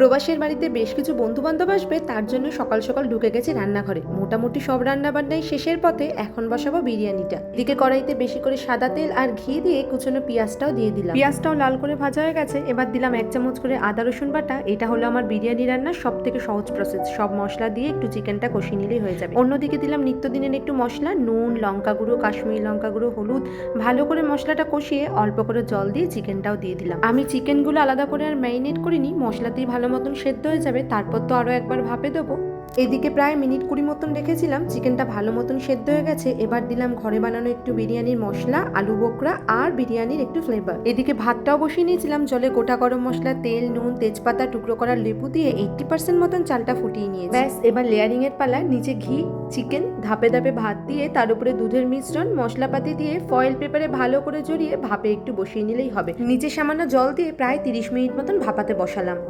প্রবাসের বাড়িতে বেশ কিছু বন্ধু বান্ধব আসবে, তার জন্য সকাল সকাল ঢুকে গেছি রান্নাঘরে। মোটামুটি সব রান্না বান্নাই শেষের পথে, এখন বসাবো বিরিয়ানিটা। এদিকে কড়াইতে বেশি করে সাদা তেল আর ঘি দিয়ে কুচনো পেঁয়াজটাও দিয়ে দিলাম। পেঁয়াজটাও লাল করে ভাজা হয়ে গেছে, এবার দিলাম 1 চামচ করে আদা রসুন বাটা। এটা হলো আমার বিরিয়ানি রান্নার সব থেকে সহজ প্রসেস। সব মশলা দিয়ে একটু চিকেনটা কষিয়ে নিলেই হয়ে যাবে। অন্যদিকে দিলাম নিত্যদিনের একটু মশলা, নুন, লঙ্কা গুঁড়ো, কাশ্মীরি লঙ্কা গুঁড়ো, হলুদ। ভালো করে মশলাটা কষিয়ে অল্প করে জল দিয়ে চিকেনটাও দিয়ে দিলাম। আমি চিকেনগুলো আলাদা করে আর ম্যারিনেট করিনি, মশলাতেই ভালো মতন সেদ্ধ হয়ে যাবে, তারপর তো আরো একবার ভাপে দেবো। এদিকে প্রায় মিনিট 20 মতন রেখেছিলাম, চিকেনটা ভালো মতন সেদ্ধ হয়ে গেছে। এবার দিলাম ঘরে বানানো একটু বিরিয়ানির মশলা, আলু বোকরা আর বিরিয়ানির একটু ফ্লেভার। এদিকে ভাতটাও বসিয়ে নিয়েছিলাম জলে। গোটা গরম মশলা, তেল, নুন, তেজপাতা, টুকরো করা লেবু দিয়ে 80% মতন চালটা ফুটিয়ে নিয়েছি। ব্যাস, এবার লেয়ারিং এর পালা। নিচে ঘি, চিকেন, ধাপে ধাপে ভাত দিয়ে, তার উপরে দুধের মিশ্রণ, মশলাপাতি দিয়ে ফয়েল পেপারে ভালো করে জড়িয়ে ভাপে একটু বসিয়ে নিলেই হবে। নিচে সামান্য জল দিয়ে প্রায় 30 মিনিট মতন ভাপাতে বসালাম।